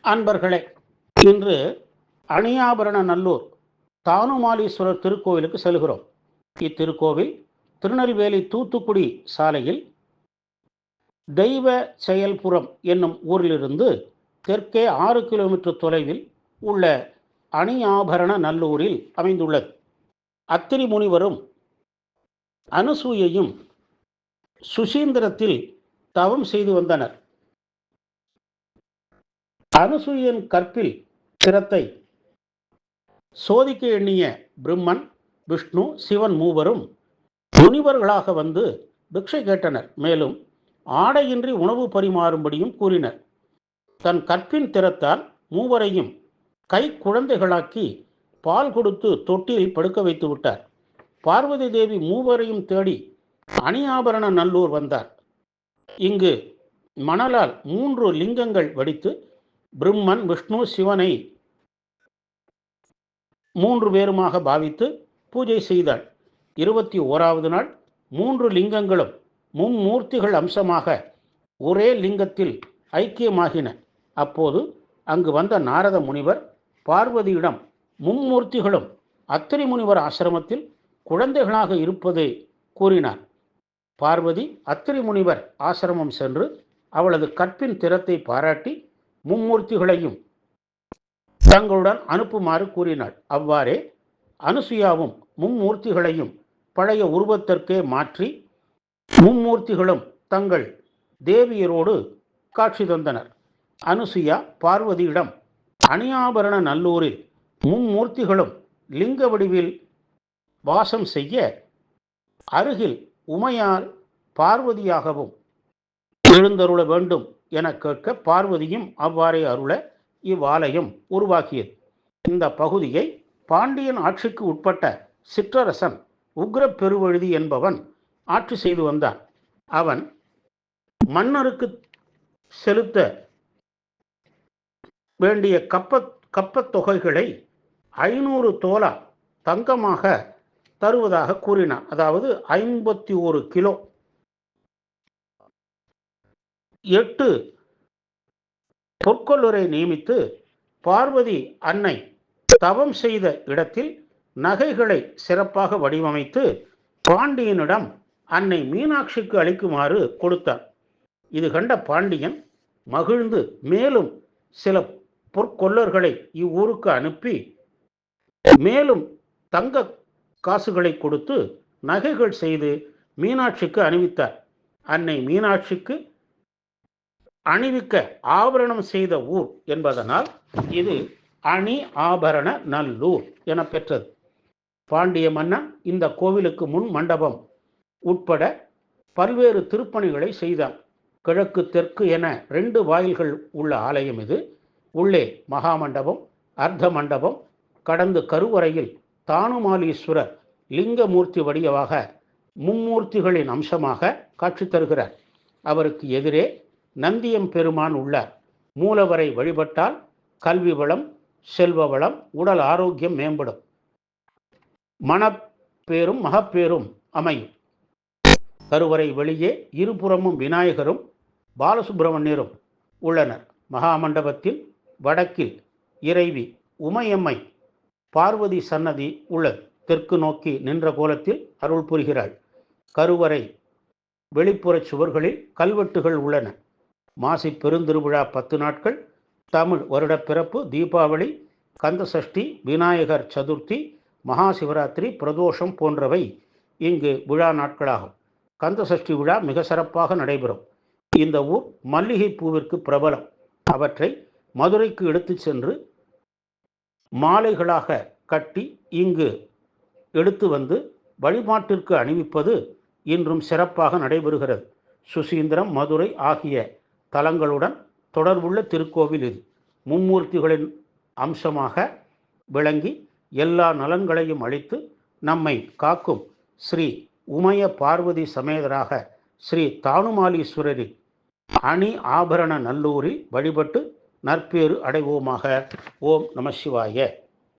அன்பர்களே, இன்று அணியாபரண நல்லூர் தானுமாலீஸ்வரர் திருக்கோவிலுக்கு செல்கிறோம். இத்திருக்கோவில் திருநெல்வேலி தூத்துக்குடி சாலையில் தெய்வ செயல்புரம் என்னும் ஊரிலிருந்து தெற்கே 6 கிலோமீட்டர் தொலைவில் உள்ள அணியாபரண நல்லூரில் அமைந்துள்ளது. அத்திரி முனிவரும் அனுசூயையும் சுசீந்திரத்தில் தவம் செய்து வந்தனர். அனுசூயின் கற்பில் திறத்தை சோதிக்க எண்ணிய பிரம்மன், விஷ்ணு, சிவன் மூவரும் முனிவர்களாக வந்து பிக்ஷை கேட்டனர். மேலும் ஆடையின்றி உணவு பரிமாறும்படியும் கூறினர். தன் கற்பின் திறத்தால் மூவரையும் கை குழந்தைகளாக்கி பால் கொடுத்து தொட்டியில் படுக்க வைத்து விட்டார். பார்வதி தேவி மூவரையும் தேடி அணியாபரண நல்லூர் வந்தார். இங்கு மணலால் 3 லிங்கங்கள் வடித்து பிரம்மன், விஷ்ணு, சிவனை 3 பேருமாக பாவித்து பூஜை செய்தாள். 21வது நாள் 3 லிங்கங்களும் மும்மூர்த்திகள் அம்சமாக ஒரே லிங்கத்தில் ஐக்கியமாகின. அப்போது அங்கு வந்த நாரத முனிவர் பார்வதியிடம் மும்மூர்த்திகளும் அத்திரி முனிவர் ஆசிரமத்தில் குழந்தைகளாக இருப்பதை கூறினார். பார்வதி அத்திரி முனிவர் ஆசிரமம் சென்று அவளது கற்பின் திறத்தை பாராட்டி மும்மூர்த்திகளையும் தங்களுடன் அனுப்புமாறு கூறினாள். அவ்வாறே அனுசுயாவும் மும்மூர்த்திகளையும் பழைய உருவத்திற்கே மாற்றி மும்மூர்த்திகளும் தங்கள் தேவியரோடு காட்சி தந்தனர். அனுசுயா பார்வதியிடம் அணியாபரண நல்லூரில் மும்மூர்த்திகளும் லிங்க வடிவில் வாசம் செய்ய அருகில் உமையால் பார்வதியாகவும் எழுந்தருள வேண்டும் என கேட்க பார்வதியும் அவ்வாறே அருள இவ்வாலயம் உருவாக்கியது. இந்த பகுதியை பாண்டியன் ஆட்சிக்கு உட்பட்ட சிற்றரசன் உக்ர பெருவழுதி என்பவன் ஆட்சி செய்து வந்தான். அவன் மன்னருக்கு செலுத்த வேண்டிய கப்பத் தொகைகளை 500 தோலா தங்கமாக தருவதாக கூறினான். அதாவது 51 கிலோ. 8 பொற்கொல்லரை நியமித்து பார்வதி அன்னை தவம் செய்த இடத்தில் நகைகளை சிறப்பாக வடிவமைத்து பாண்டியனிடம் அன்னை மீனாட்சிக்கு அளிக்குமாறு கொடுத்தான். இது கண்ட பாண்டியன் மகிழ்ந்து மேலும் சில பொற்கொல்லர்களை இவ்வூருக்கு அனுப்பி மேலும் தங்க காசுகளை கொடுத்து நகைகள் செய்து மீனாட்சிக்கு அணிவித்தார். அன்னை மீனாட்சிக்கு அணிவிக்க ஆபரணம் செய்த ஊர் என்பதனால் இது அணி ஆபரண நல்லூர் என பெற்றது. பாண்டிய மன்னன் இந்த கோவிலுக்கு முன் மண்டபம் உட்பட பல்வேறு திருப்பணிகளை செய்தான். கிழக்கு தெற்கு என 2 வாயில்கள் உள்ள ஆலயம் இது. உள்ளே மகாமண்டபம், அர்த்த மண்டபம் கடந்து கருவறையில் தானுமாலீஸ்வரர் லிங்கமூர்த்தி வடிவாக மும்மூர்த்திகளின் அம்சமாக காட்சி தருகிறார். அவருக்கு எதிரே நந்தியம் பெருமான் உள்ளார். மூலவரை வழிபட்டால் கல்வி வளம், செல்வ வளம், உடல் ஆரோக்கியம் மேம்படும், மனப்பேரும் மகப்பேரும் அமையும். கருவறை வெளியே இருபுறமும் விநாயகரும் பாலசுப்பிரமணியரும் உள்ளனர். மகாமண்டபத்தில் வடக்கில் இறைவி உமையம்மை பார்வதி சன்னதி உள்ளது. தெற்கு நோக்கி நின்ற கோலத்தில் அருள் புரிகிறாள். கருவறை வெளிப்புற சுவர்களில் கல்வெட்டுகள் உள்ளன. மாசி பெருந்திருவிழா 10 நாட்கள், தமிழ் வருடப்பிறப்பு, தீபாவளி, கந்தசஷ்டி, விநாயகர் சதுர்த்தி, மகா சிவராத்திரி, பிரதோஷம் போன்றவை இங்கு விழா நாட்களாகும். கந்தசஷ்டி விழா மிக சிறப்பாக நடைபெறும். இந்த ஊர் மல்லிகை பூவிற்கு பிரபலம். அவற்றை மதுரைக்கு எடுத்து சென்று மாலைகளாக கட்டி இங்கு எடுத்து வந்து வழிபாட்டிற்கு அணிவிப்பது இன்றும் சிறப்பாக நடைபெறுகிறது. சுசீந்திரம், மதுரை ஆகிய தலங்களுடன் தொடர்புள்ள திருக்கோவில் இது. மும்மூர்த்திகளின் அம்சமாக விளங்கி எல்லா நலன்களையும் அளித்து நம்மை காக்கும் ஸ்ரீ உமைய பார்வதி சமேதராக ஸ்ரீ தானுமாலீஸ்வரரின் அணி ஆபரண நல்லூரில் வழிபட்டு நற்பேறு அடைவோமாக. ஓம் நம சிவாய.